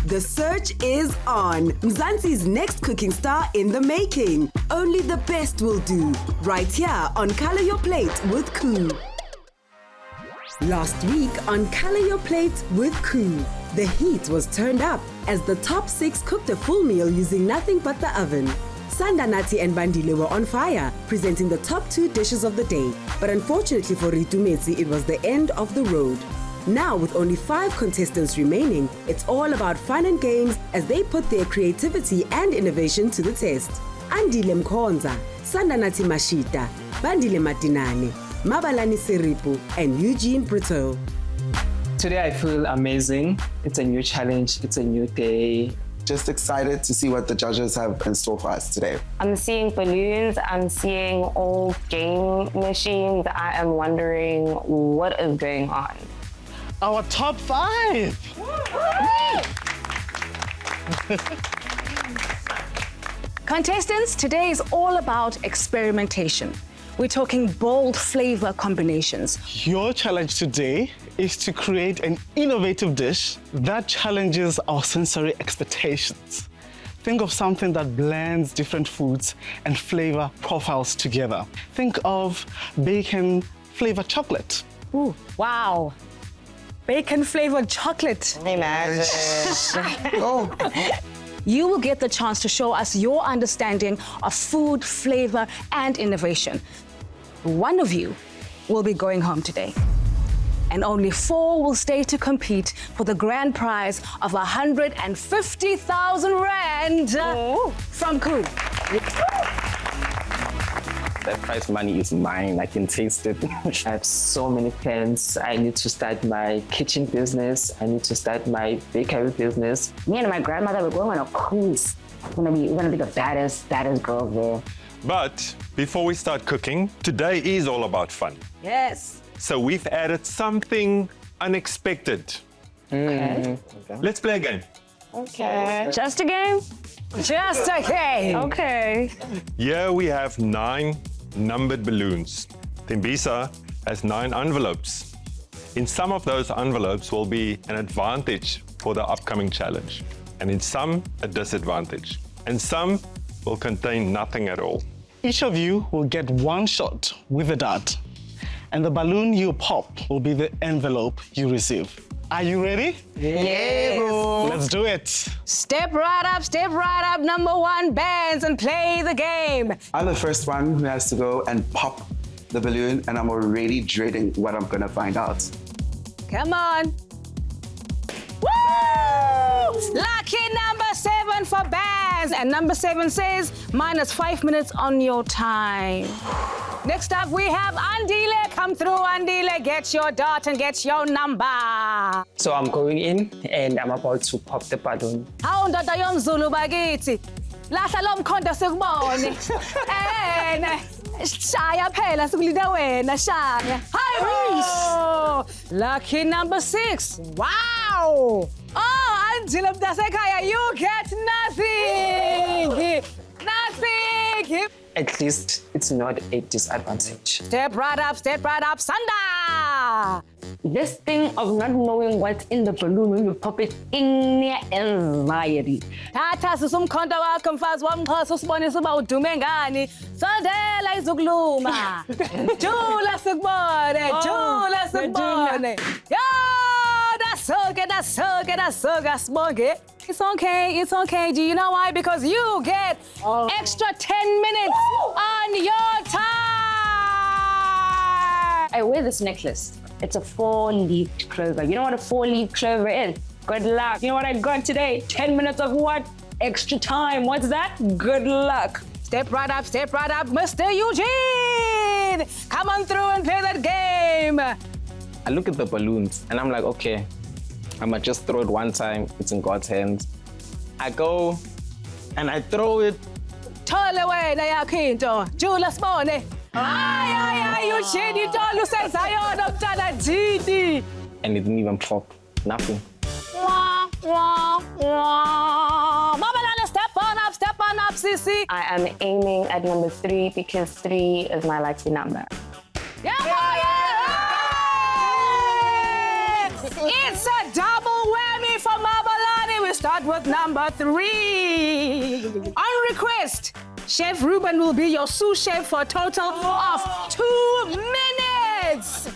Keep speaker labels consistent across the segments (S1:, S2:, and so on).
S1: The search is on. Mzansi's next cooking star in the making. Only the best will do. Right here on Color Your Plate with Koo. Last week on Color Your Plate with Koo, the heat was turned up as the top 6 cooked a full meal using nothing but the oven. Sandanati and Bandile were on fire, presenting the top 2 dishes of the day. But unfortunately for Ritumetsi, it was the end of the road. Now, with only 5 contestants remaining, it's all about fun and games as they put their creativity and innovation to the test. Andile Mkhonza, Sandanati Mashita, Bandile Matinane, Mabalani Siripu, and Eugene Brito.
S2: Today I feel amazing. It's a new challenge. It's a new day.
S3: Just excited to see what the judges have in store for us today.
S4: I'm seeing balloons. I'm seeing old game machines. I am wondering what is going on.
S5: Our top 5.
S6: Contestants, today is all about experimentation. We're talking bold flavor combinations.
S5: Your challenge today is to create an innovative dish that challenges our sensory expectations. Think of something that blends different foods and flavor profiles together. Think of bacon flavored chocolate.
S6: Ooh, wow. Bacon flavored chocolate.
S4: Imagine.
S3: Oh.
S6: You will get the chance to show us your understanding of food, flavor, and innovation. One of you will be going home today, and only 4 will stay to compete for the grand prize of 150,000 Rand from Koo.
S2: That prize money is mine. I can taste it. I have so many plans. I need to start my kitchen business. I need to start my bakery business.
S4: Me and my grandmother were going on a cruise. We're gonna be the baddest girls there.
S7: But before we start cooking, today is all about fun.
S6: Yes.
S7: So we've added something unexpected.
S4: Okay.
S7: Let's play a game.
S4: Okay.
S6: Just a game? Just a game.
S4: Okay.
S7: Here we have 9 numbered balloons. Tembisa has 9 envelopes. In some of those envelopes will be an advantage for the upcoming challenge, and in some, a disadvantage. And some will contain nothing at all.
S5: Each of you will get 1 shot with a dart, and the balloon you pop will be the envelope you receive. Are you ready?
S4: Yes.
S5: Let's do it.
S6: Step right up, number 1, bands, and play the game.
S3: I'm the first one who has to go and pop the balloon, and I'm already dreading what I'm gonna find out.
S6: Come on. Woo! Lucky number 7 for bands. And number 7 says -5 minutes on your time. Next up, we have Andile. Come through, Andile. Get your dot and get your number.
S2: So I'm going in and I'm about to pop the balloon.
S6: Hawu ndoda yomZulu bakithi. Lahla lo mkhonto sikubone. Shaya phela sikulinde wena shaya. Hi Reese. Lucky number 6. Wow. Oh, Andile mntasekhaya, you get nothing. Nothing.
S2: At least it's not a disadvantage.
S6: Step right up, Sanda.
S4: This thing of not knowing what's in the balloon when you pop it in near anxiety.
S6: Thatha sisumkhonto wakho mfazi wamxhosa usibonisa uba udume ngani. Sondela izokuluma. Jula sikubone, jula sikubone. Yo, that's so good, sibonge. It's okay. Do you know why? Because you get extra 10 minutes on your time.
S4: I wear this necklace. It's a 4-leaf clover. You know what a 4-leaf clover is? Good luck. You know what I got today? 10 minutes of what? Extra time. What's that? Good luck.
S6: Step right up, Mr. Eugene. Come on through and play that game.
S2: I look at the balloons and I'm like, okay, I'm gonna just throw it one time. It's in God's hands. I go and I throw it.
S6: Thola wena yakho into. Jula sibone. Ay, Eugene, itola usenza yona mntana Didi.
S2: And it didn't even pop. Nothing.
S6: Mama, step on up, Sissy.
S4: I am aiming at number 3 because 3 is my lucky number.
S6: Yeah. It's a double whammy for Mabalani. We start with number 3. On request, Chef Ruben will be your sous chef for a total of 2 minutes.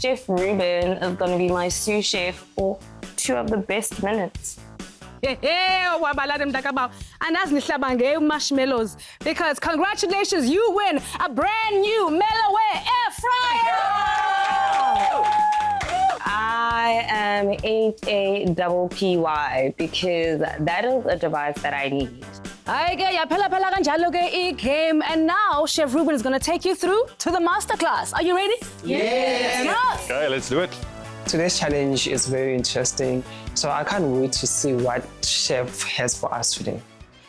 S4: Chef Ruben is going to be my sous chef for 2 of the best minutes.
S6: And that's Nishlabange marshmallows. Because congratulations, you win a brand new Mellowware air fryer.
S4: I am 8APPY because that is a device that I need.
S6: Game, and now Chef Ruben is going to take you through to the masterclass. Are you ready? Yes.
S7: Okay, let's do it.
S2: Today's challenge is very interesting, so I can't wait to see what Chef has for us today.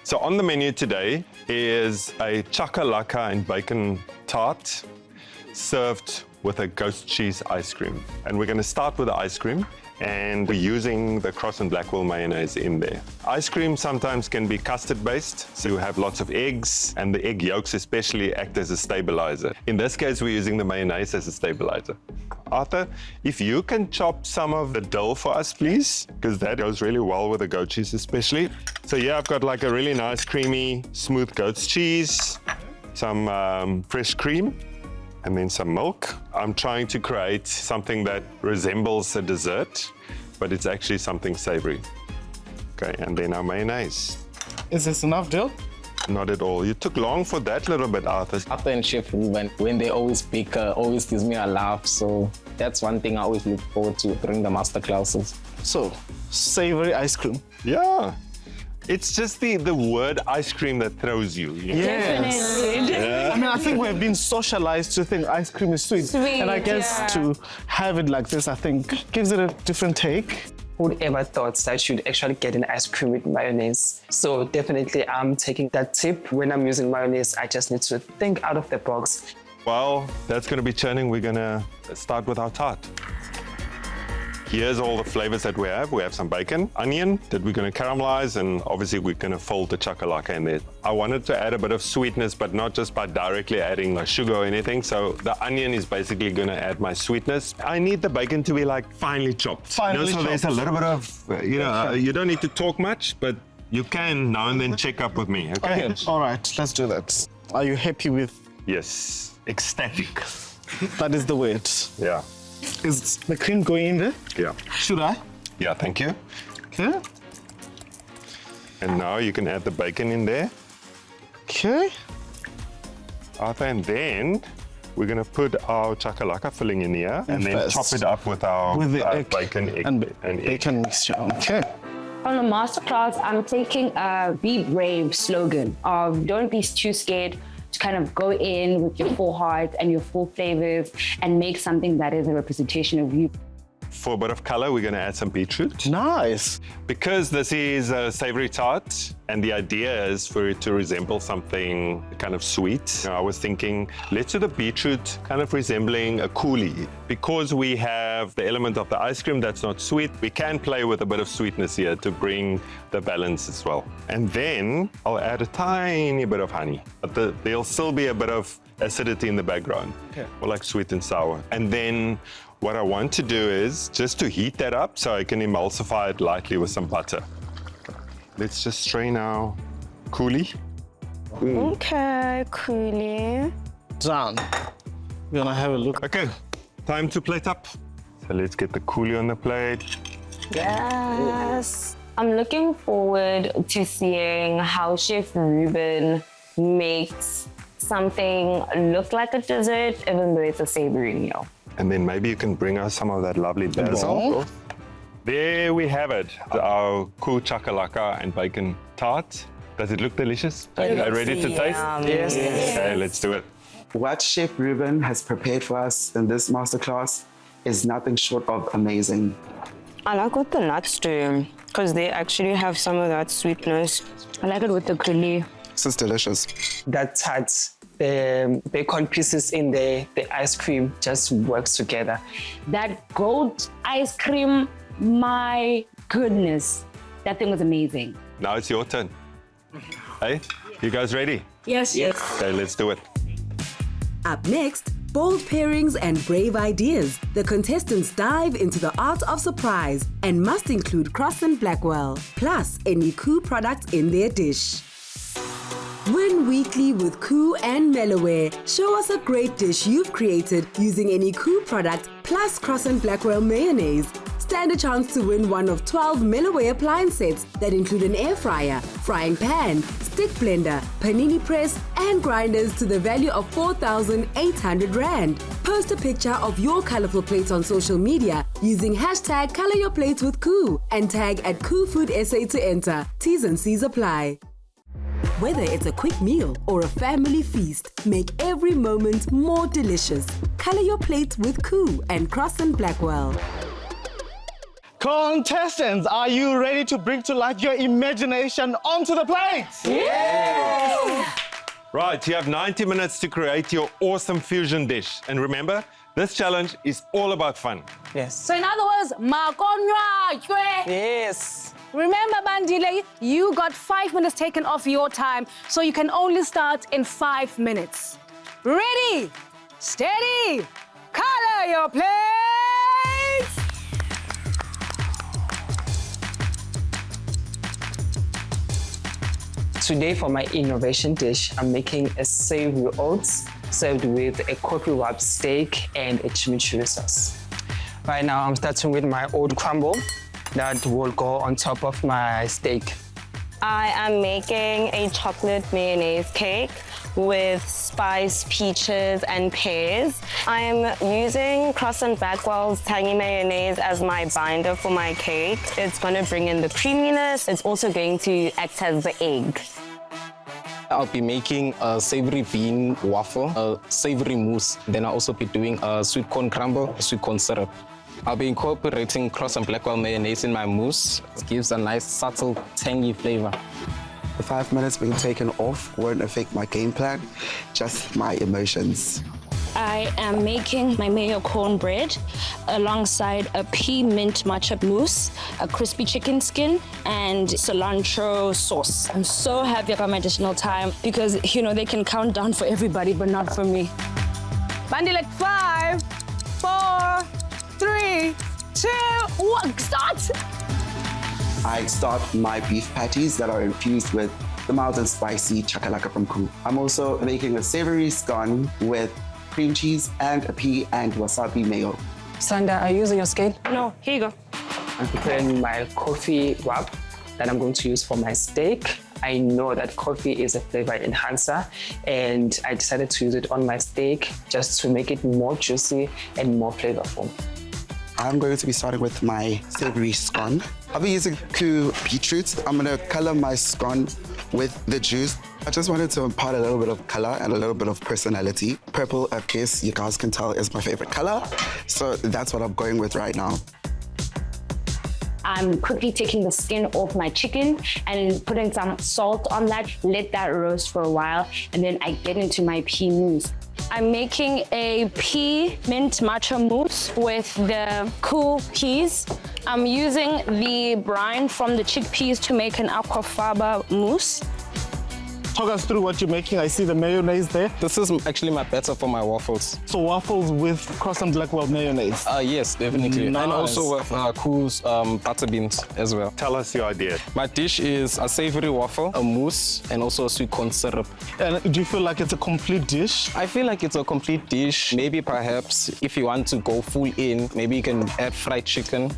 S7: So on the menu today is a chakalaka and bacon tart served with a ghost cheese ice cream. And we're going to start with the ice cream, and we're using the Cross and Blackwell mayonnaise in there. Ice cream sometimes can be custard based, so you have lots of eggs, and the egg yolks especially act as a stabilizer. In this case, we're using the mayonnaise as a stabilizer. Arthur, if you can chop some of the dill for us, please, because that goes really well with the goat cheese especially. So yeah, I've got like a really nice creamy, smooth goat's cheese, some fresh cream, and then some milk. I'm trying to create something that resembles a dessert, but it's actually something savory. Okay, and then our mayonnaise.
S5: Is this enough, Dill?
S7: Not at all. You took long for that little bit, Arthur.
S2: Arthur and Chef Ruben, when they always bake, always gives me a laugh. So that's one thing I always look forward to during the masterclasses.
S5: So, savory ice cream.
S7: Yeah. It's just the word ice cream that throws you. You know?
S4: Definitely.
S5: I mean, I think we've been socialized to think ice cream is sweet. And I guess to have it like this, I think, gives it a different take.
S2: Who'd ever thought that you'd actually get an ice cream with mayonnaise? So definitely I'm taking that tip. When I'm using mayonnaise, I just need to think out of the box.
S7: Well, that's going to be churning. We're going to start with our tart. Here's all the flavors that we have. We have some bacon, onion that we're going to caramelize, and obviously we're going to fold the chakalaka in there. I wanted to add a bit of sweetness, but not just by directly adding like sugar or anything. So the onion is basically going to add my sweetness. I need the bacon to be like finely chopped.
S5: Finely
S7: so
S5: chopped.
S7: there's a little bit of, you don't need to talk much, but you can now and then check up with me, okay?
S5: All right, let's do that. Are you happy with?
S7: Yes, ecstatic.
S5: That is the word.
S7: Yeah.
S5: Is the cream going in there?
S7: Yeah.
S5: Should I?
S7: Yeah, thank you.
S5: Okay.
S7: And now you can add the bacon in there,
S5: Okay.
S7: Arthur, and then we're going to put our chakalaka filling in here and then
S5: First.
S7: chop it up with our
S5: With the egg
S7: bacon, egg,
S5: and
S7: egg.
S5: bacon mixture. Okay.
S4: On the masterclass, I'm taking a be brave slogan of don't be too scared to kind of go in with your full heart and your full flavors and make something that is a representation of you.
S7: For a bit of color, we're going to add some beetroot.
S5: Nice.
S7: Because this is a savory tart, and the idea is for it to resemble something kind of sweet. I was thinking, let's do the beetroot kind of resembling a coulis. Because we have the element of the ice cream that's not sweet, we can play with a bit of sweetness here to bring the balance as well. And then I'll add a tiny bit of honey, but there'll still be a bit of acidity in the background, or like sweet and sour. And then what I want to do is just to heat that up so I can emulsify it lightly with some butter. Let's just strain our coulis.
S4: Okay, coolly.
S5: Done. We're gonna have a look.
S7: Okay, time to plate up. So let's get the coulis on the plate.
S4: Yes. I'm looking forward to seeing how Chef Ruben makes something look like a dessert, even though it's a savory meal.
S7: And then maybe you can bring us some of that lovely basil.
S5: Wow.
S7: There we have it, our cool chakalaka and bacon tart. Does it look delicious? Are you ready to taste?
S2: Yes.
S7: Okay, let's do it.
S3: What Chef Ruben has prepared for us in this masterclass is nothing short of amazing.
S4: I like what the nuts do, because they actually have some of that sweetness. I like it with the coulis.
S3: This is delicious.
S2: That tart, the bacon pieces in there, the ice cream just works together.
S4: That goat ice cream, my goodness, that thing was amazing.
S7: Now it's your turn. Hey, you guys ready?
S6: Yes.
S7: Okay, let's do it.
S1: Up next, Bold pairings and brave ideas, the contestants dive into the art of surprise and must include Cross & Blackwell, plus any Koo product in their dish. Win weekly with Koo and Mellowware. Show us a great dish you've created using any Koo product plus Cross & Blackwell mayonnaise. Stand a chance to win one of 12 Mellowware appliance sets that include an air fryer, frying pan, stick blender, panini press, and grinders to the value of 4,800 Rand. Post a picture of your colorful plates on social media using hashtag #ColorYourPlatesWithKoo and tag @KooFoodSA to enter. T's and C's apply. Whether it's a quick meal or a family feast, make every moment more delicious. Color your plate with Koo and Cross & Blackwell.
S5: Contestants, are you ready to bring to life your imagination onto the plate?
S7: Yeah! Right, you have 90 minutes to create your awesome fusion dish. And remember, this challenge is all about fun.
S6: Yes. So in other words, makonywa.
S8: Yes.
S6: Remember, Bandile, you got 5 minutes taken off your time, so you can only start in 5 minutes. Ready, steady, color your plates.
S2: Today for my innovation dish, I'm making a savory oats served with a coffee wrap steak and a chimichurri sauce. Right now, I'm starting with my oat crumble that will go on top of my steak.
S9: I am making a chocolate mayonnaise cake with spiced peaches and pears. I am using Cross & Blackwell's tangy mayonnaise as my binder for my cake. It's going to bring in the creaminess. It's also going to act as the egg.
S10: I'll be making a savory bean waffle, a savory mousse. Then I'll also be doing a sweet corn crumble, sweet corn syrup. I'll be incorporating Cross & Blackwell mayonnaise in my mousse. It gives a nice, subtle, tangy flavor.
S3: The 5 minutes being taken off won't affect my game plan, just my emotions.
S11: I am making my mayo cornbread alongside a pea mint matcha mousse, a crispy chicken skin, and cilantro sauce. I'm so happy I got my additional time because, you know, they can count down for everybody, but not for me.
S6: Bandile, 5, 4, 3, 2, 1, start!
S3: I start my beef patties that are infused with the mild and spicy chakalaka from Koo. I'm also making a savory scone with cream cheese and a pea and wasabi mayo.
S2: Sandra, are you using your scale?
S11: No, here you go.
S2: I'm preparing my coffee wrap that I'm going to use for my steak. I know that coffee is a flavor enhancer, and I decided to use it on my steak just to make it more juicy and more flavorful.
S3: I'm going to be starting with my savory scone. I'll be using Koo beetroot. I'm going to color my scone with the juice. I just wanted to impart a little bit of color and a little bit of personality. Purple, I guess you guys can tell, is my favorite color. So that's what I'm going with right now.
S4: I'm quickly taking the skin off my chicken and putting some salt on that, let that roast for a while, and then I get into my pea mousse. I'm making a pea mint matcha mousse with the Koo peas. I'm using the brine from the chickpeas to make an aquafaba mousse.
S5: Talk us through what you're making. I see the mayonnaise there.
S10: This is actually my batter for my waffles.
S5: So waffles with Cross & Blackwell mayonnaise.
S10: Yes, definitely.
S5: Nice.
S10: And also with Koo's butter beans as well.
S7: Tell us your idea.
S10: My dish is a savory waffle, a mousse, and also a sweet corn syrup.
S5: And do you feel like it's a complete dish?
S10: I feel like it's a complete dish. Maybe perhaps if you want to go full in, maybe you can add fried chicken.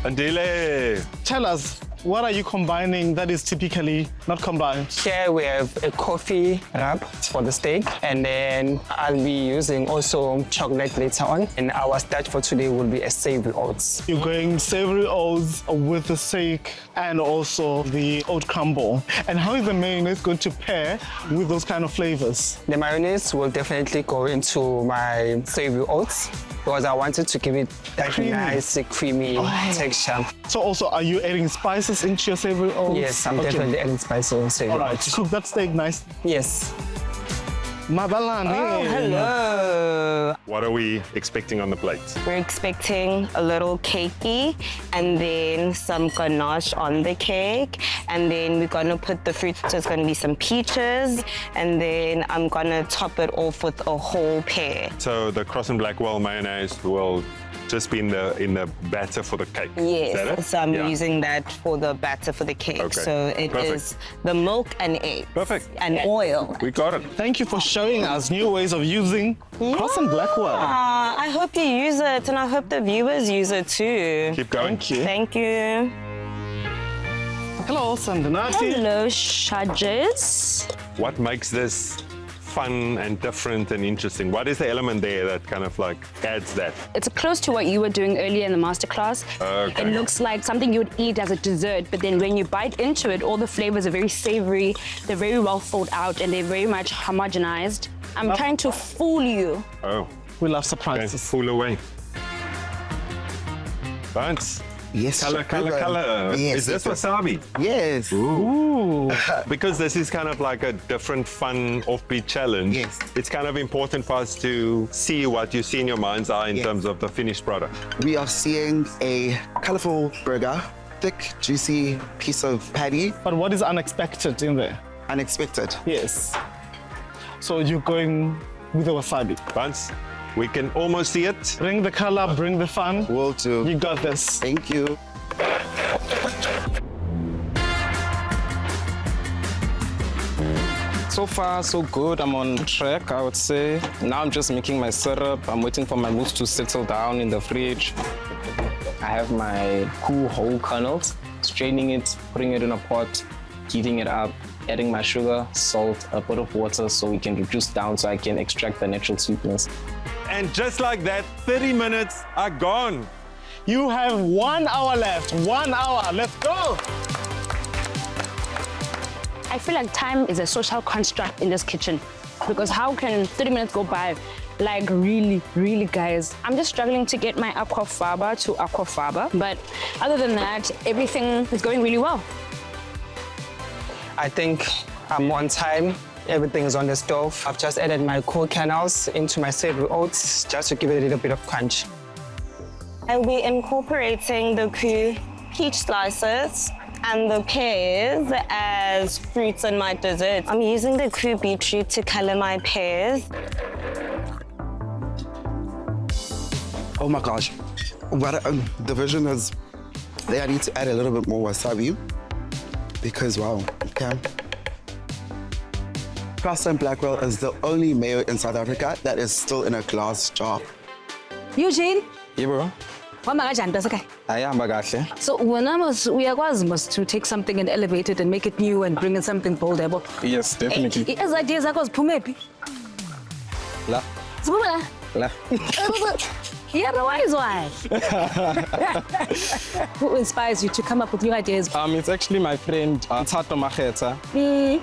S7: Andile.
S5: Tell us, what are you combining that is typically not combined?
S2: Here we have a coffee wrap for the steak, and then I'll be using also chocolate later on. And our start for today will be a savory oats.
S5: You're going savory oats with the steak and also the oat crumble. And how is the mayonnaise going to pair with those kind of flavors?
S2: The mayonnaise will definitely go into my savory oats because I wanted to give it that
S5: Creamy.
S2: nice, creamy texture.
S5: So also, are you adding spices into your savory oats?
S2: Yes, I'm definitely adding spices and savory
S5: All right,
S2: oats.
S5: cook that steak nice.
S2: Yes.
S5: Mabalani.
S4: Oh, hello.
S7: What are we expecting on the plate?
S9: We're expecting a little cakey and then some ganache on the cake. And then we're gonna put the fruit, so it's gonna be some peaches. And then I'm gonna top it off with a whole pear.
S7: So the Cross and Blackwell mayonnaise will just be in the batter for the cake.
S9: Yes,
S7: Is that it?
S9: so I'm
S7: Yeah.
S9: using that for the batter for the cake.
S7: Okay,
S9: So it
S7: perfect.
S9: is the milk and eggs.
S7: Perfect.
S9: And oil.
S7: We got it.
S5: Thank you for showing us new ways of using Cross and Blackwell.
S9: I hope you use it, and I hope the viewers use it too.
S7: Keep going.
S5: Thank you.
S9: Thank you.
S5: Hello, Sandanati.
S11: Hello, judges.
S7: What makes this fun and different and interesting? What is the element there that kind of like adds that?
S4: It's close to what you were doing earlier in the masterclass.
S7: Okay.
S4: It looks like something you would eat as a dessert, but then when you bite into it, all the flavors are very savory, they're very well thought out, and they're very much homogenized. I'm trying to fool you.
S7: Oh,
S5: We love
S7: okay.
S5: surprises.
S7: Fool away. Vance.
S3: Yes.
S7: Color.
S3: Yes.
S7: Is this wasabi?
S3: Yes.
S7: Ooh. Because this is kind of like a different, fun, offbeat challenge.
S3: Yes.
S7: It's kind of important for us to see what you see in your mind's eye in
S3: Yes.
S7: terms of the finished product.
S3: We are seeing a colorful burger, thick, juicy piece of patty,
S5: But what is unexpected in there?
S3: unexpected.
S5: Yes. So you're going with the wasabi.
S7: Vance, we can almost see it.
S5: Bring the color, bring the fun.
S3: Will do.
S5: You got this.
S3: Thank you.
S10: So far, so good. I'm on track, I would say. Now I'm just making my syrup. I'm waiting for my mousse to settle down in the fridge. I have my cool whole kernels, straining it, putting it in a pot, heating it up, adding my sugar, salt, a bit of water so we can reduce down so I can extract the natural sweetness.
S7: And just like that, 30 minutes are gone.
S5: You have 1 hour left. 1 hour. Let's go.
S4: I feel like time is a social construct in this kitchen, because how can 30 minutes go by? Like really, guys. I'm just struggling to get my aquafaba to aquafaba, but other than that, everything is going really well.
S2: I think I'm on time. Everything is on the stove. I've just added my cool kernels into my savory oats just to give it a little bit of crunch.
S9: I'll be incorporating the peach slices and the pears as fruits in my dessert. I'm using the beetroot to color my pears.
S3: Oh my gosh. What the vision is, I need to add a little bit more wasabi because wow, okay. Cross and Blackwell is the only mayo in South Africa that is still in a glass jar.
S6: Eugene,
S10: Yeah, bro.
S6: wama kanjani mntasekhaya?
S10: Ayahamba kahle.
S6: So wena uyakwazi must to take something and elevate it and make it new and bring in something bold, yabo?
S10: Yes, definitely.
S6: Ezi ideas zakho ziphume phi?
S10: La,
S6: Ziphuma la?
S10: la.
S6: You're a wise one. Who inspires you to come up with new ideas?
S10: It's actually my friend, Tato Macheta.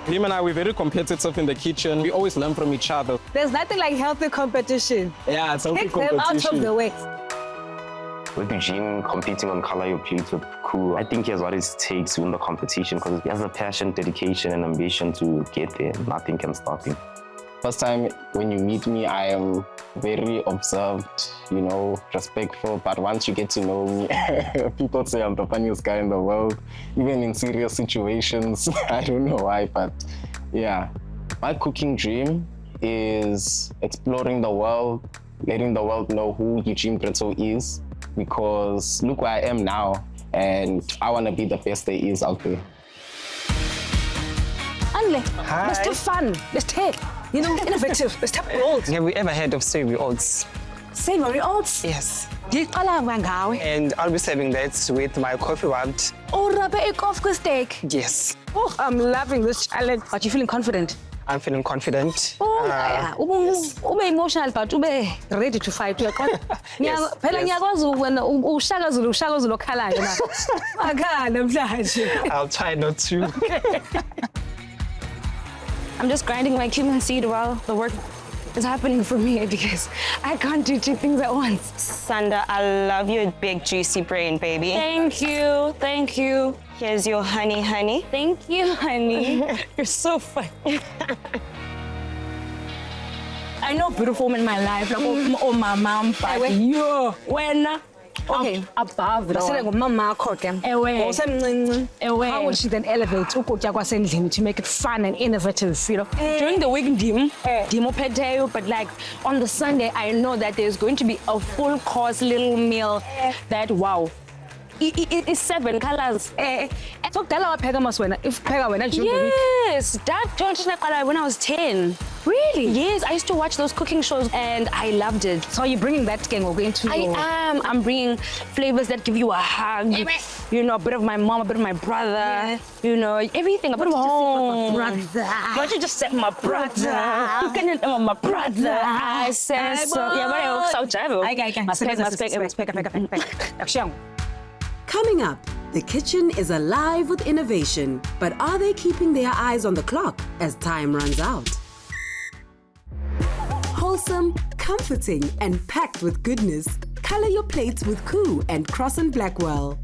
S10: Him and I, we're very competitive in the kitchen. We always learn from each other.
S6: There's nothing like healthy competition.
S10: Yeah, it's healthy
S6: Take them out of
S10: competition.
S6: the way.
S8: With Eugene competing on Color Your Plate with Koo, I think he has what it takes to win the competition because he has the passion, dedication, and ambition to get there. Nothing can stop him.
S10: First time when you meet me, I am very observed, you know, respectful. But once you get to know me, people say I'm the funniest guy in the world, even in serious situations. I don't know why, but yeah. My cooking dream is exploring the world, letting the world know who Eugene Bretto is, because look where I am now, and I want to be the best there is out there.
S6: Anle, let's have fun. Let's take, innovative. Let's have bold.
S2: Have we ever heard of savory oats?
S6: Savory oats.
S2: Yes.
S6: Ndiqala ngawe.
S2: And I'll be serving that with my coffee rubbed.
S6: Urabe ikof steak.
S2: Yes.
S6: Oh, I'm loving this challenge. But you feeling confident?
S2: I'm feeling confident.
S6: Oh, yeah. Ube emotional, but ube ready to fight.
S2: Yes,
S6: Phela ngiyakwazi wena ushaka Zulu okhalayo na. Akhala namhlanje.
S2: I'll try not to.
S4: I'm just grinding my cumin seed while the work is happening for me because I can't do two things at once.
S9: Sanda, I love your big juicy brain, baby.
S4: Thank you, thank you.
S9: Here's your honey.
S4: Thank you, honey. You're so funny.
S6: I know beautiful women in my life, like my mom, but you, when. Okay, above it. How would she then elevate ukutya kwasendlini to make it fun and innovative, you know? During the week, dimo peteo, but like on the Sunday, I know that there's going to be a full course little meal that, wow. It's 7 colors. So tell pega maswena if pega wena during the week.
S11: Yes, that don't when I was 10.
S6: Really?
S11: Yes, I used to watch those cooking shows and I loved it.
S6: So you're bringing that gang into
S11: I am. I'm bringing flavors that give you a hug. You know, a bit of my mom, a bit of my brother. You know, everything. A bit of home. Why don't you just set my brother? You can my brother. I said so. Yeah, but I so travel.
S1: Coming up, the kitchen is alive with innovation, but are they keeping their eyes on the clock as time runs out? Wholesome, comforting, and packed with goodness. Color your plates with Koo and Cross & Blackwell.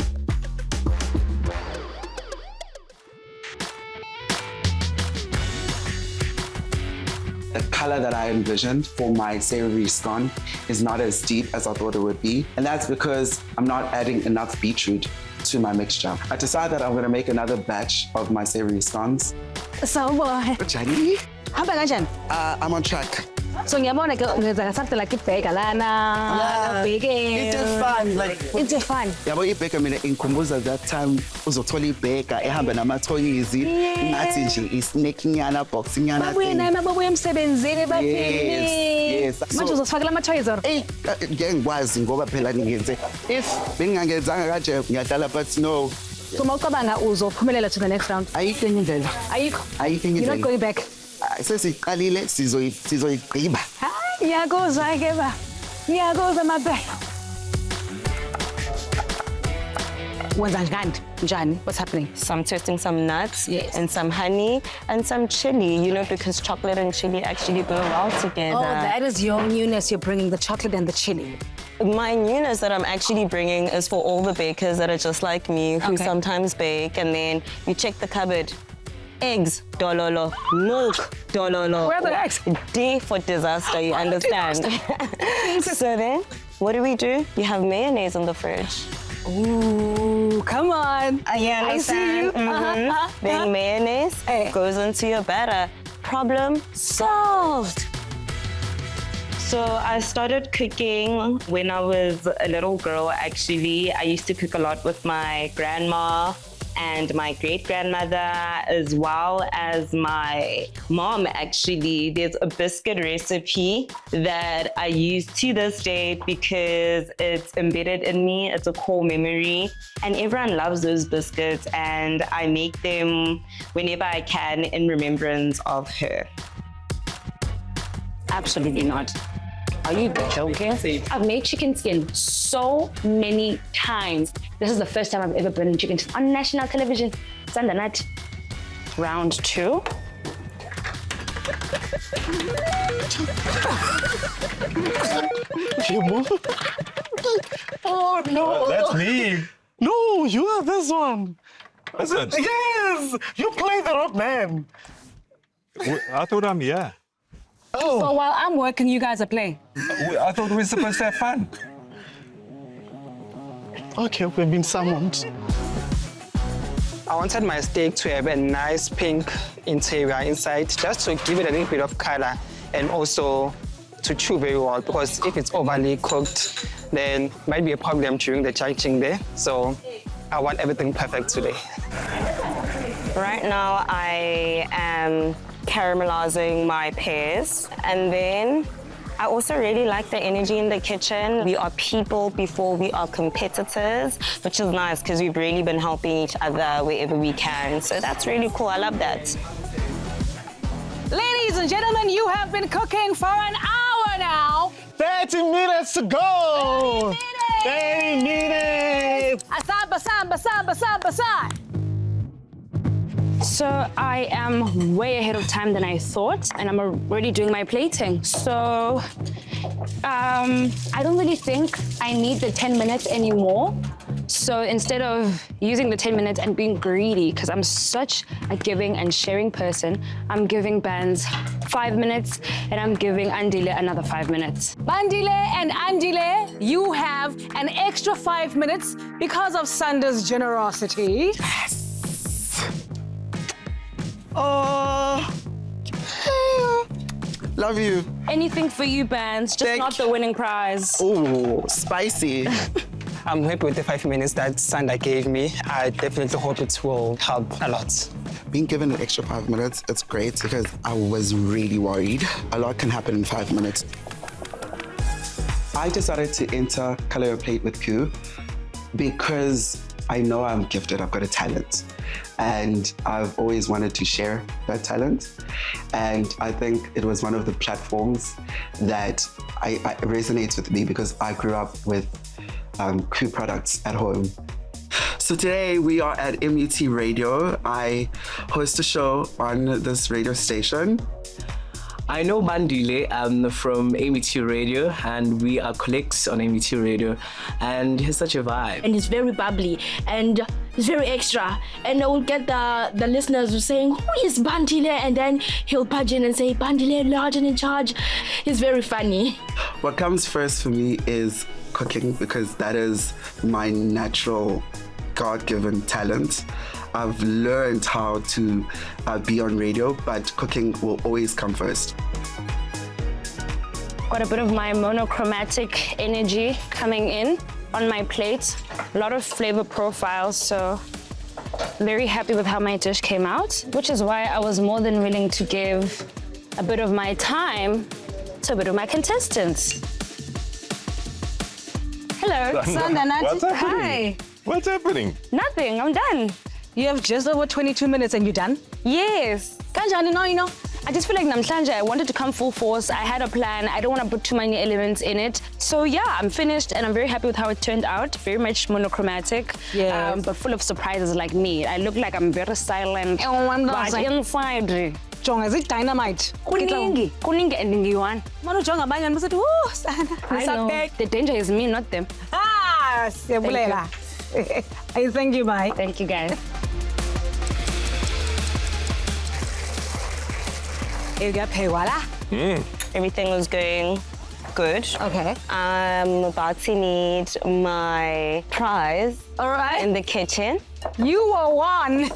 S3: The color that I envisioned for my savory scone is not as deep as I thought it would be. And that's because I'm not adding enough beetroot to my mixture. I decided that I'm going to make another batch of my savory scones.
S6: So,
S3: Jenny?
S6: how about
S3: I'm on track.
S6: So ngiyabona ke something like ibheka lana
S3: It is fun. Like,
S6: it's fun.
S3: yabo ibheka mina ingikhumbuza that time uzothola ibheka ehamba namathoyizi ngathi nje isnack nyana box nyana
S6: babuye naye mababuye emsebenzini bafini
S3: yes
S6: manje uzosifakela ama-toys or
S3: ngeke ngikwazi ngoba phela ngingenze if bengingangenzanga kanje ngiyadlala but no.
S6: So mawucabanga uzophumelela to the next round?
S3: Ayikho enye indlela. Ayikho enye
S6: You're not going back?
S3: Sesiqalile sizoyigqiba.
S6: Ngiyakuzwa ke ba. Ngiyakuzwa mabheka. What's happening?
S9: So I'm toasting some nuts and some honey and some chili, you know, because chocolate and chili actually go well together.
S6: Oh, that is your newness. You're bringing the chocolate and the chili.
S9: My newness that I'm actually bringing is for all the bakers that are just like me, who sometimes bake, and then you check the cupboard. Eggs, dololo. Milk, dololo.
S6: Where are the eggs?
S9: D for disaster, you understand? So then, what do? You have mayonnaise in the fridge.
S6: Ooh, come on.
S9: I see you. Then mayonnaise goes into your batter. Problem solved. So I started cooking when I was a little girl, actually. I used to cook a lot with my grandma and my great-grandmother, as well as my mom, actually. There's a biscuit recipe that I use to this day because it's embedded in me. It's a core memory. And everyone loves those biscuits, and I make them whenever I can in remembrance of her.
S11: Absolutely not. Are you joking? I've made chicken skin so many times. This is the first time I've ever been in chicken skin on national television. Sunday night. Round 2.
S5: Oh no!
S7: That's me.
S5: No, you are this one.
S7: Is it?
S5: Yes, you play the rock man.
S7: I thought I'm here.
S6: So while I'm working, you guys are playing.
S7: I thought we were supposed to have fun.
S5: Okay, we've been summoned.
S2: I wanted my steak to have a nice pink interior inside, just to give it a little bit of color and also to chew very well, because if it's overly cooked, then might be a problem during the judging there. So I want everything perfect today.
S9: Right now, I am caramelizing my pears, and then I also really like the energy in the kitchen. We are people before we are competitors, which is nice because we've really been helping each other wherever we can. So that's really cool. I love that.
S6: Ladies and gentlemen, you have been cooking for an hour now.
S5: 30 minutes to go. 30 minutes.
S6: Aside.
S11: So I am way ahead of time than I thought, and I'm already doing my plating. So I don't really think I need the 10 minutes anymore. So instead of using the 10 minutes and being greedy, because I'm such a giving and sharing person, I'm giving Bands 5 minutes and I'm giving Andile another 5 minutes.
S6: Bandile and Andile, you have an extra 5 minutes because of Sanda's generosity.
S3: Oh, love you.
S11: Anything for you, Bands, just not the winning prize.
S3: Oh, spicy.
S2: I'm happy with the 5 minutes that Sanda gave me. I definitely hope it will help a lot.
S3: Being given an extra 5 minutes, it's great because I was really worried. A lot can happen in 5 minutes. I decided to enter Color Your Plate with Ku because I know I'm gifted, I've got a talent. And I've always wanted to share that talent. And I think it was one of the platforms that I resonates with me because I grew up with Ku products at home. So today we are at MUT Radio. I host a show on this radio station.
S12: I know Bandile from MUT Radio, and we are colleagues on MUT Radio, and he's such a vibe.
S13: And he's very bubbly, and he's very extra. And I will get the listeners saying, who is Bandile? And then he'll budge in and say, Bandile, large and in charge. He's very funny.
S3: What comes first for me is cooking because that is my natural God-given talent. I've learned how to be on radio, but cooking will always come first.
S11: Got a bit of my monochromatic energy coming in on my plate. A lot of flavor profiles, so very happy with how my dish came out, which is why I was more than willing to give a bit of my time to a bit of my contestants. Hello.
S6: Sanda,
S7: What's happening?
S6: Hi.
S7: What's happening?
S11: Nothing, I'm done.
S6: You have just over 22 minutes and you're done?
S11: Yes.
S6: Kanjani, no, you know.
S11: I just feel like namhlanje I wanted to come full force. I had a plan. I don't want to put too many elements in it. So yeah, I'm finished and I'm very happy with how it turned out. Very much monochromatic,
S6: yes.
S11: But full of surprises like me. I look like I'm very silent, but inside,
S6: Jonga, is it dynamite?
S11: kuningi ending you want.
S6: Manu Jonga, Banyan, was it? Oh, Sanda.
S11: I know. The danger is me, not them.
S6: Ah, Sebulela. I thank you, bye.
S11: Thank you, guys.
S6: You got pay, voila.
S9: Everything was going good.
S6: Okay.
S9: I'm about to need my prize
S6: All right.
S9: in the kitchen.
S6: You were one.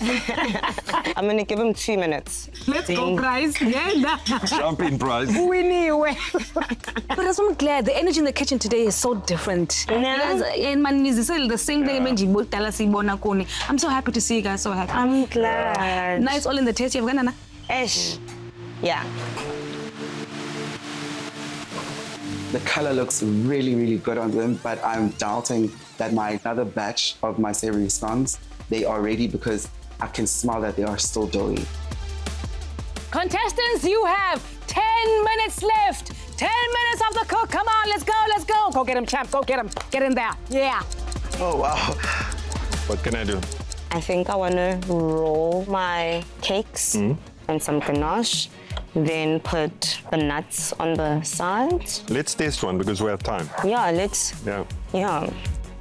S9: I'm gonna give him 2 minutes.
S6: Let's go, prize. Yeah.
S7: Jumping prize.
S6: Winnie, but I'm glad the energy in the kitchen today is so different. And man is the same thing. I'm so happy to see you guys. So happy.
S9: I'm glad.
S6: Nice, all in the taste. You've got
S9: Ish. Yeah.
S3: The color looks really, really good on them, but I'm doubting that my another batch of my savory scones, they are ready because I can smell that they are still doughy.
S6: Contestants, you have 10 minutes left. 10 minutes of the cook. Come on, let's go, let's go. Go get him, champ. Go get him. Get in there. Yeah.
S3: Oh, wow.
S7: What can I do?
S9: I think I wanna roll my cakes and some ganache, then put the nuts on the side.
S7: Let's test one because we have time.
S9: Yeah, let's.
S7: Yeah.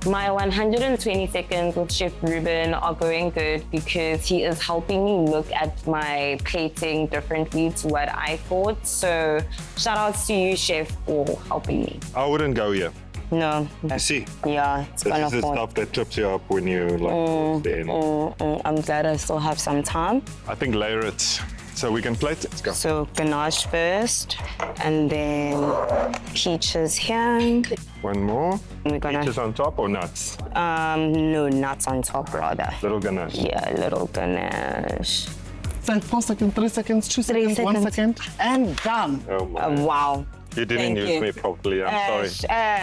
S9: My 120 seconds with Chef Ruben are going good because he is helping me look at my plating differently to what I thought. So shout outs to you, Chef, for helping me.
S7: I wouldn't go here.
S9: No.
S7: You see?
S9: Yeah, it's
S7: This
S9: gonna
S7: is the
S9: fall.
S7: stuff that trips you up when you like the end.
S9: I'm glad I still have some time.
S7: I think layer it so we can plate it. Let's go.
S9: So ganache first, and then peaches here.
S7: One more.
S9: We're gonna
S7: Peaches on top or nuts?
S9: no, nuts on top rather.
S7: Little ganache.
S9: Yeah, little ganache.
S5: 4 seconds, 3 seconds, 2 seconds, 1 second, and done.
S7: Oh my.
S9: Wow.
S7: You didn't
S9: Thank
S7: use
S9: you.
S7: me properly. I'm sorry.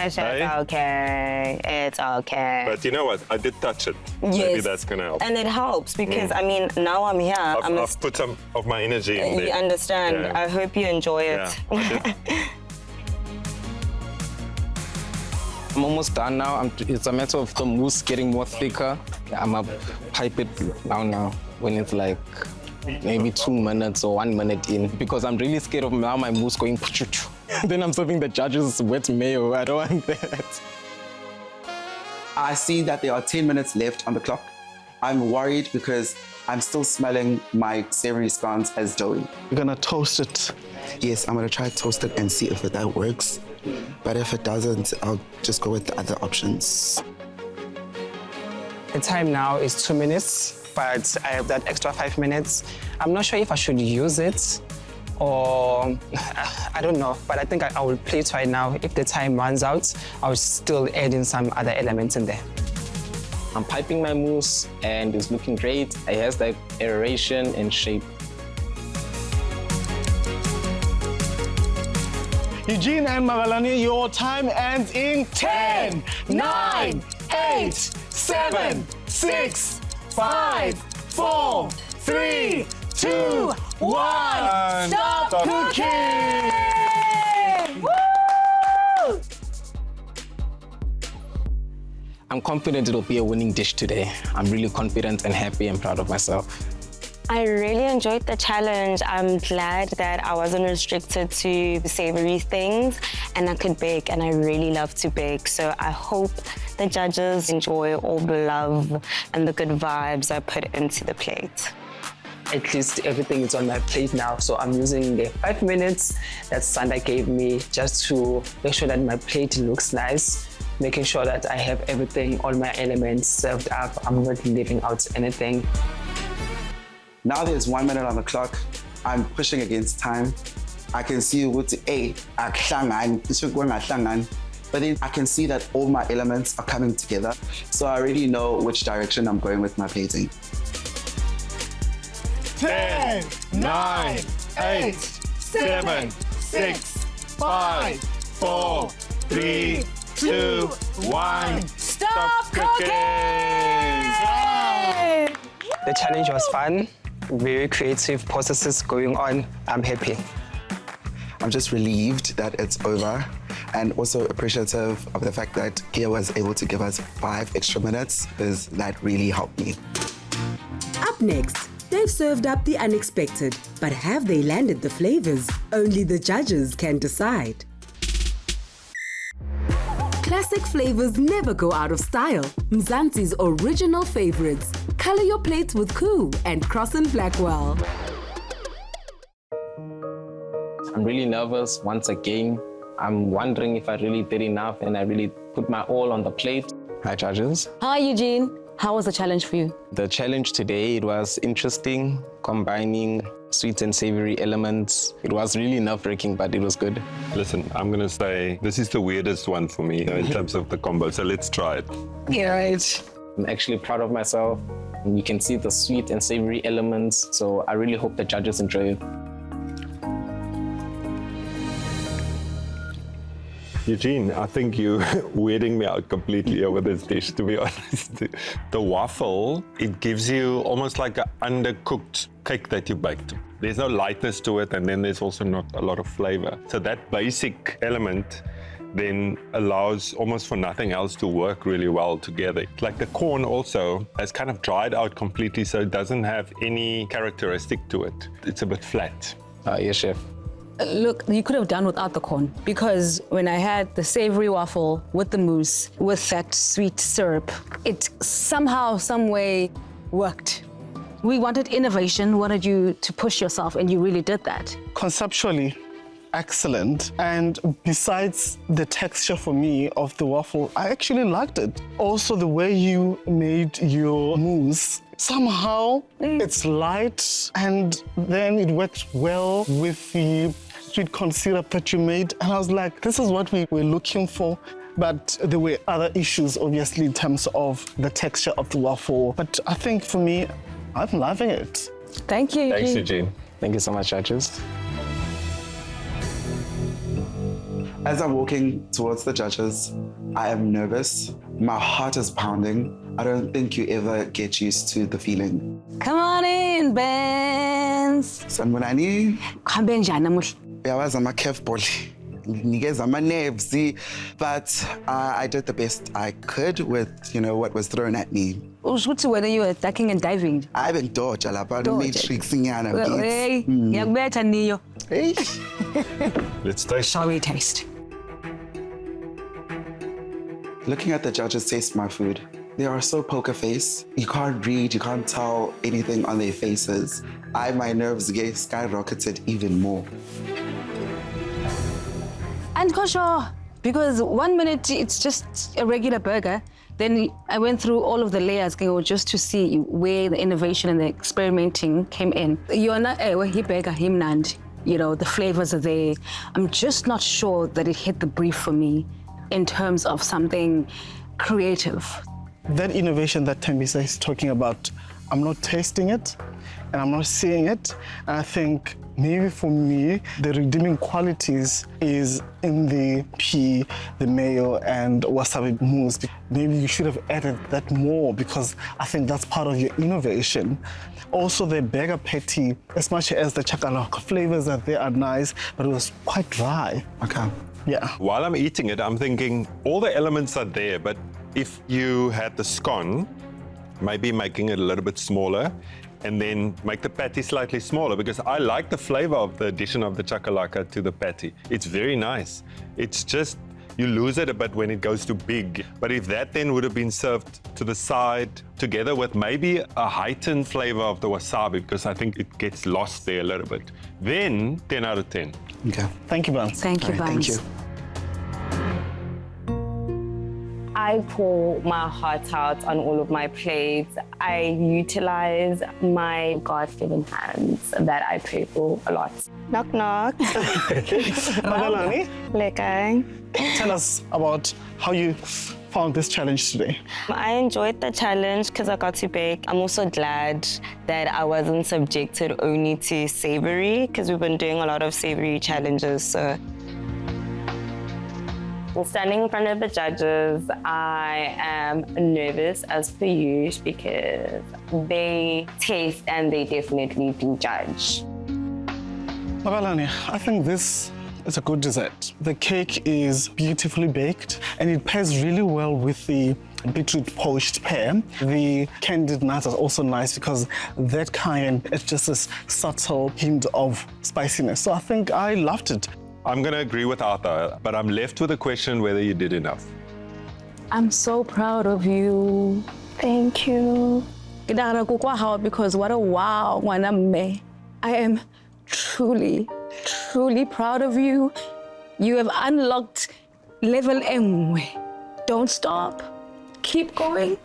S9: It's
S7: Hey?
S9: okay. It's okay.
S7: But you know what? I did touch it. Maybe
S9: Yes.
S7: that's gonna help.
S9: And it helps because I mean now I'm here.
S7: I've put some of my energy in there.
S9: You understand.
S7: Yeah.
S9: I hope you enjoy it.
S7: Yeah, I did.
S10: I'm almost done now. It's a matter of the mousse getting more thicker. I'm gonna pipe it down now when it's like maybe 2 minutes or 1 minute in because I'm really scared of now my mousse going then I'm serving the judges wet mayo. I don't want that.
S3: I see that there are 10 minutes left on the clock. I'm worried because I'm still smelling my savory scones as doughy.
S5: You're gonna toast it.
S3: Yes, I'm gonna try to toast it and see if that works. But if it doesn't, I'll just go with the other options.
S2: The time now is 2 minutes, but I have that extra 5 minutes. I'm not sure if I should use it or I don't know, but I think I will play it right now. If the time runs out, I'll still add in some other elements in there.
S10: I'm piping my mousse and it's looking great. It has the aeration and shape.
S5: Eugene and Magalani, your time ends in 10, 9, 8, 7, 6, 5, 4, 3, 2, 1. Stop cooking! Woo!
S10: I'm confident it'll be a winning dish today. I'm really confident and happy and proud of myself.
S9: I really enjoyed the challenge. I'm glad that I wasn't restricted to savory things and I could bake, and I really love to bake. So I hope the judges enjoy all the love and the good vibes I put into the plate.
S2: At least everything is on my plate now, so I'm using the 5 minutes that Sanda gave me just to make sure that my plate looks nice, making sure that I have everything, all my elements served up. I'm not leaving out anything.
S3: Now there's 1 minute on the clock. I'm pushing against time. I can see what but then I can see that all my elements are coming together. So I already know which direction I'm going with my plating.
S5: 10, 9, 8, 7, 6, 5, 4, 3, 2, 1.
S6: Stop cooking!
S2: The challenge was fun, very creative processes going on. I'm happy.
S3: I'm just relieved that it's over and also appreciative of the fact that Kia was able to give us 5 extra minutes because that really helped me.
S1: Up next, they've served up the unexpected, but have they landed the flavors? Only the judges can decide. Classic flavors never go out of style. Mzansi's original favorites. Color your plates with Koo and Cross and Blackwell.
S10: I'm really nervous once again. I'm wondering if I really did enough and I really put my all on the plate. Hi, judges.
S6: Hi, Eugene. How was the challenge for you?
S10: The challenge today, it was interesting, combining sweet and savory elements. It was really nerve-wracking, but it was good.
S7: Listen, I'm going to say this is the weirdest one for me in terms of the combo, so let's try it.
S10: Yeah, right. I'm actually proud of myself. You can see the sweet and savory elements, so I really hope the judges enjoy it.
S7: Eugene, I think you're weirding me out completely over this dish, to be honest. The waffle, it gives you almost like an undercooked cake that you baked. There's no lightness to it, and then there's also not a lot of flavor. So that basic element then allows almost for nothing else to work really well together. Like the corn also has kind of dried out completely, so it doesn't have any characteristic to it. It's a bit flat.
S10: Yes, chef.
S6: Look, you could have done without the corn, because when I had the savory waffle with the mousse, with that sweet syrup, it somehow, some way worked. We wanted innovation, wanted you to push yourself, and you really did that.
S5: Conceptually, excellent. And besides the texture for me of the waffle, I actually liked it. Also, the way you made your mousse, somehow it's light, and then it worked well with the sweet corn syrup that you made. And I was like, this is what we were looking for. But there were other issues, obviously, in terms of the texture of the waffle. But I think for me, I'm loving it.
S6: Thank you, Eugene.
S10: Thanks, Eugene. Thank you so much, judges.
S3: As I'm walking towards the judges, I am nervous. My heart is pounding. I don't think you ever get used to the feeling.
S6: Come on in, Benz.
S3: Sanibonani.
S6: Kuhambe njani namuhla?
S3: Uyawazi ama-curveball. Nikeza ama-nerves, but I did the best I could with, what was thrown at me.
S6: Ushuthi wena you were ducking and diving.
S3: I've been dodge lapha matrix nyana.
S6: Hey, ngiyakubetha niyo.
S3: Hey.
S7: Let's taste.
S6: Shall we taste?
S3: Looking at the judges taste my food, they are so poker face. You can't read, you can't tell anything on their faces. My nerves get skyrocketed even more.
S6: And Kosho, because 1 minute it's just a regular burger, then I went through all of the layers just to see where the innovation and the experimenting came in. You're not burger, himnand. The flavors are there. I'm just not sure that it hit the brief for me in terms of something creative.
S5: That innovation that Thembisa is talking about, I'm not tasting it and I'm not seeing it. And I think maybe for me, the redeeming qualities is in the pea, the mayo, and wasabi mousse. Maybe you should have added that more because I think that's part of your innovation. Also, the burger patty, as much as the chakalaka flavors that they are nice, but it was quite dry.
S3: Okay.
S5: Yeah.
S7: While I'm eating it, I'm thinking all the elements are there, but if you had the scone, maybe making it a little bit smaller and then make the patty slightly smaller, because I like the flavor of the addition of the chakalaka to the patty. It's very nice. It's just, you lose it a bit when it goes too big. But if that then would have been served to the side together with maybe a heightened flavor of the wasabi, because I think it gets lost there a little bit, then 10 out of 10.
S3: Okay.
S5: Thank you, Bans.
S6: Thank you, Bans.
S3: Thank you.
S9: I pour my heart out on all of my plates. I utilize my God-given hands that I pray for a lot. Knock, knock.
S5: Magalani,
S9: Lekai.
S5: tell us about how you found this challenge today.
S9: I enjoyed the challenge because I got to bake. I'm also glad that I wasn't subjected only to savory, because we've been doing a lot of savory challenges. So standing in front of the judges, I am nervous as per usual because they taste and they definitely do judge.
S5: Magalani, I think this is a good dessert. The cake is beautifully baked and it pairs really well with the beetroot poached pear. The candied nuts are also nice because that kind is just a subtle hint of spiciness. So I think I loved it.
S7: I'm going to agree with Arthur, but I'm left with a question whether you did enough.
S6: I'm so proud of you.
S9: Thank you.
S6: Because what a wow, I am truly, truly proud of you. You have unlocked level M. Don't stop. Keep going.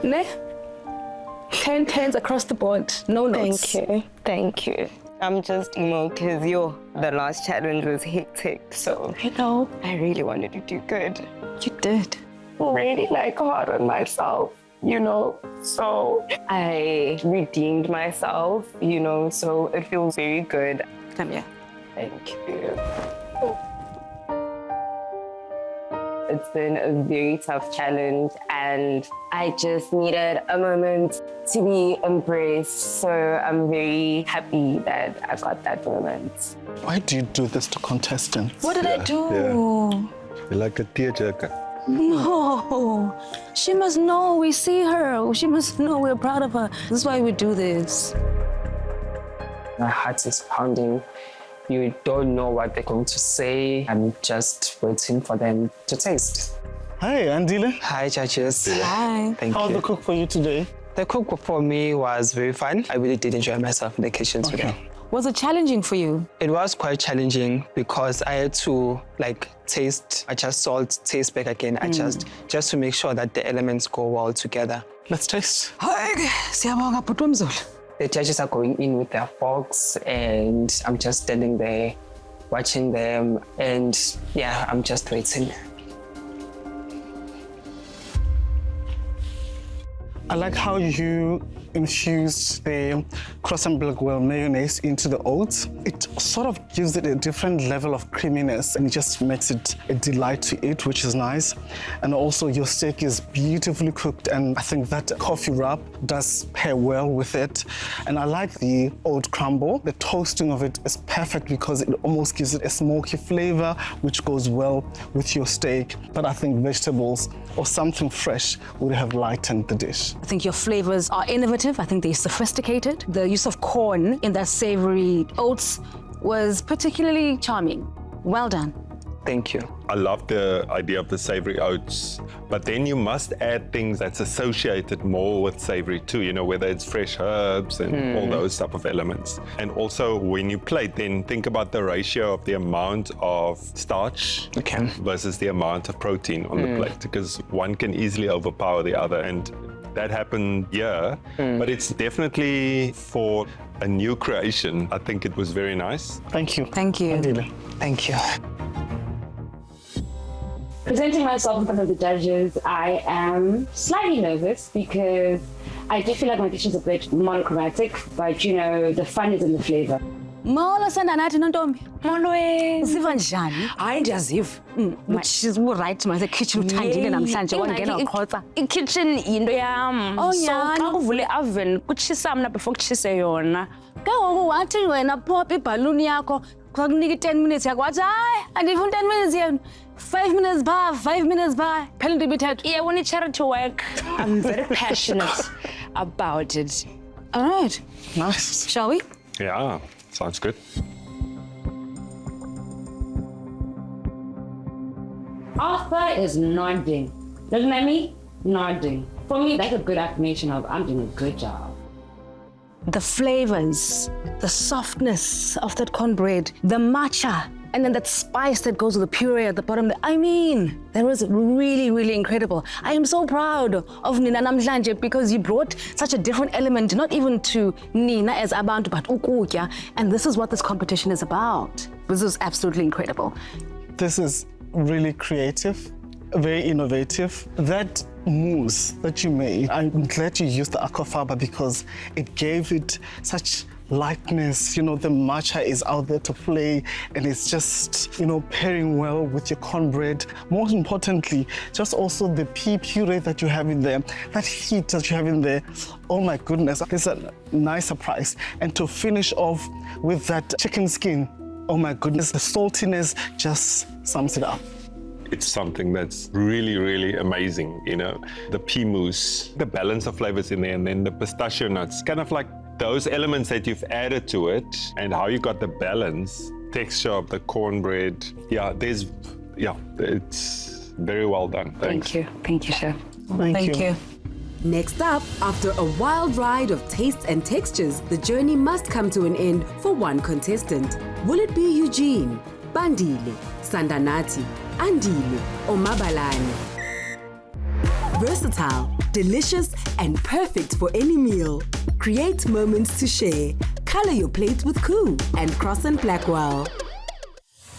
S6: 10 tens across the board. No notes.
S9: Thank you. Thank you. I'm just emo because the last challenge was hectic, so
S6: I know.
S9: I really wanted to do good.
S6: You did.
S9: Really hard on myself, so I redeemed myself, so it feels very good.
S6: Come here.
S9: Thank you. It's been a very tough challenge and I just needed a moment to be embraced. So I'm very happy that I got that moment.
S5: Why do you do this to contestants?
S6: What did I do?
S7: You're like a tearjerker.
S6: No. She must know we see her. She must know we're proud of her. This is why we do this.
S2: My heart is pounding. You don't know what they're going to say. I'm just waiting for them to taste.
S5: Hi, Andile.
S2: Hi, judges.
S6: Hi.
S2: Thank
S5: How's
S2: you.
S5: the cook for you today?
S2: The cook for me was very fun. I really did enjoy myself in the kitchen today.
S6: Was it challenging for you?
S2: It was quite challenging because I had to taste, adjust salt, taste back again, adjust, just to make sure that the elements go well together.
S5: Let's taste.
S2: The judges are going in with their forks and I'm just standing there watching them and I'm just waiting.
S5: I like how you infused the croissant Blackwell mayonnaise into the oats. It sort of gives it a different level of creaminess and it just makes it a delight to eat, which is nice. And also your steak is beautifully cooked and I think that coffee wrap does pair well with it. And I like the oat crumble. The toasting of it is perfect because it almost gives it a smoky flavor, which goes well with your steak. But I think vegetables or something fresh would have lightened the dish.
S6: I think your flavors are innovative. I think they're sophisticated. The use of corn in that savory oats was particularly charming. Well done.
S2: Thank you.
S7: I love the idea of the savory oats, but then you must add things that's associated more with savory too, you know, whether it's fresh herbs and all those type of elements. And also when you plate, then think about the ratio of the amount of starch versus the amount of protein on the plate, because one can easily overpower the other. And that happened here, but it's definitely for a new creation. I think it was very nice.
S5: Thank you.
S6: Thank you.
S5: Bandile.
S2: Thank you.
S4: Presenting myself in front of the judges, I am slightly nervous because I do feel like my dish is a bit monochromatic, but you know, the fun is in the flavor.
S6: Molo sanda nathi nontombi.
S4: Molo
S6: Usiva njani? Hayi ndiyaziva. Which is right mase kitchen uthandile namhlanje wangena uqhotsa.
S11: I-kitchen yinto yam.
S6: Oh,
S11: so
S6: nyani?
S11: xa kuvule i-oven kutshisa mna before kutshise yona.
S6: Ke ngoku wathi wena pop ibhaluni yakho kwakunika 10 minutes yakho wathi hayi andifuni 10 minutes yenu. 5 minutes bar, 5 minutes bar. Phela into ibithethu.
S11: Yeah, when it's charity work, I'm very passionate about it.
S6: All right.
S5: Nice.
S6: Shall we?
S7: Yeah, sounds good.
S4: Arthur is nodding. Looking at me, nodding. For me, that's a good affirmation of I'm doing a good job.
S6: The flavors, the softness of that cornbread, the matcha, and then that spice that goes with the puree at the bottom. I mean, that was really, really incredible. I am so proud of Nina namhlanje because you brought such a different element, not even to Nina as abantu, but ukutya. And this is what this competition is about. This is absolutely incredible.
S5: This is really creative, very innovative. That mousse that you made, I'm glad you used the aquafaba because it gave it such lightness. You know, the matcha is out there to play and it's just, you know, pairing well with your cornbread. Most importantly, just also the pea puree that you have in there, that heat that you have in there. Oh my goodness, it's a nice surprise. And to finish off with that chicken skin, oh my goodness, the saltiness just sums it up.
S7: It's something that's really, really amazing, you know. The pea mousse, the balance of flavors in there, and then the pistachio nuts, kind of like those elements that you've added to it and how you got the balance, texture of the cornbread. Yeah, it's very well done. Thanks.
S4: Thank you. Thank you, Chef.
S5: Thank you.
S1: Next up, after a wild ride of tastes and textures, the journey must come to an end for one contestant. Will it be Eugene, Bandile, Sandanati, Andile, or Mabalani? Versatile, delicious, and perfect for any meal. Create moments to share. Color your plate with Koo and Croissant Blackwell.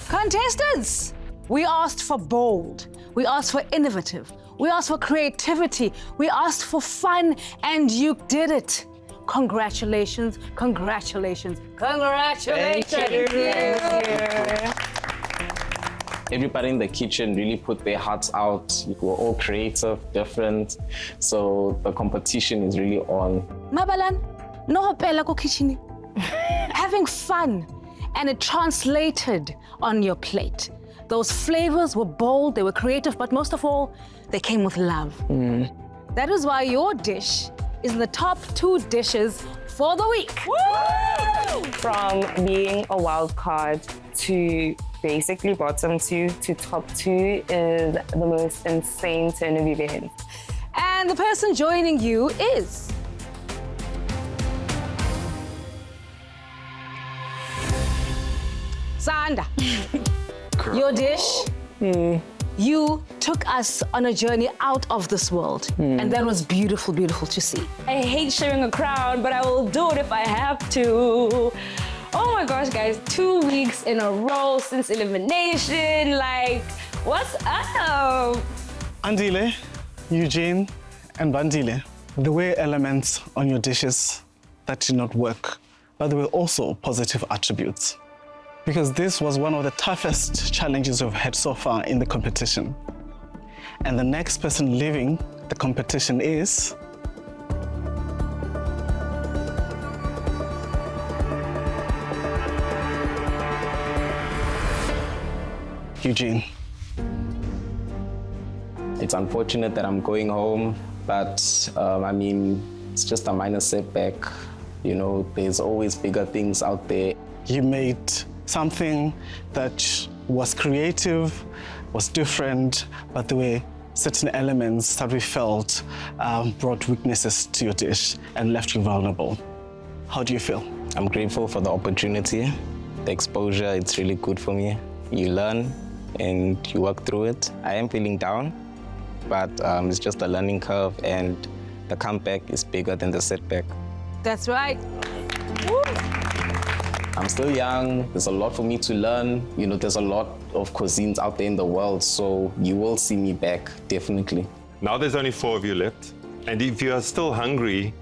S6: Contestants, we asked for bold. We asked for innovative. We asked for creativity. We asked for fun, and you did it. Congratulations, congratulations, congratulations.
S10: Thank you. Everybody in the kitchen really put their hearts out. We're all creative, different. So the competition is really on.
S6: Mabalan, no pela ko kitchen. Having fun, and it translated on your plate. Those flavors were bold, they were creative, but most of all, they came with love. That is why your dish is in the top 2 dishes for the week.
S9: Woo! From being a wild card to basically bottom 2 to top 2 is the most insane turn of events.
S6: And the person joining you is... Sanda. Your dish, you took us on a journey out of this world. And that was beautiful, beautiful to see.
S11: I hate sharing a crown, but I will do it if I have to. Oh my gosh, guys, 2 weeks in a row since elimination. Like, what's up?
S5: Andile, Eugene, and Bandile, there were elements on your dishes that did not work, but there were also positive attributes. Because this was one of the toughest challenges we've had so far in the competition. And the next person leaving the competition is... Eugene.
S10: It's unfortunate that I'm going home, but I mean, it's just a minor setback. You know, there's always bigger things out there.
S5: You made something that was creative, was different, but there were certain elements that we felt brought weaknesses to your dish and left you vulnerable. How do you feel?
S10: I'm grateful for the opportunity, the exposure. It's really good for me. You learn and you work through it. I am feeling down, but it's just a learning curve, and the comeback is bigger than the setback.
S6: That's right.
S10: I'm still young. There's a lot for me to learn. You know, there's a lot of cuisines out there in the world, so you will see me back, definitely.
S7: Now there's only 4 of you left. And if you are still hungry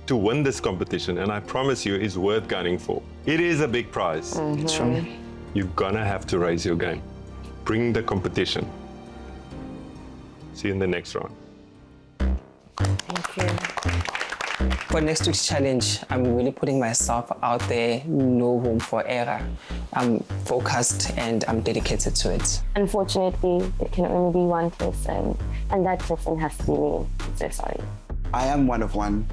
S7: to win this competition, and I promise you it's worth gunning for, it is a big prize.
S10: True.
S7: You're gonna have to raise your game. Bring the competition. See you in the next round.
S9: Thank you.
S2: For next week's challenge, I'm really putting myself out there, no room for error. I'm focused and I'm dedicated to it.
S9: Unfortunately, it can only be one person, and that person has to be me. I'm so sorry.
S3: I am one of one.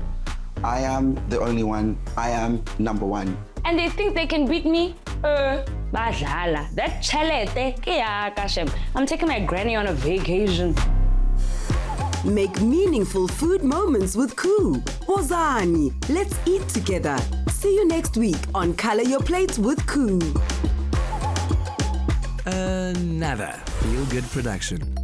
S3: I am the only one. I am number one.
S4: And they think they can beat me? Badlala. That chalete, ke yaka shem. I'm taking my granny on a vacation.
S1: Make meaningful food moments with Koo. Wozani, let's eat together. See you next week on Color Your Plate with Koo.
S14: Another feel-good production.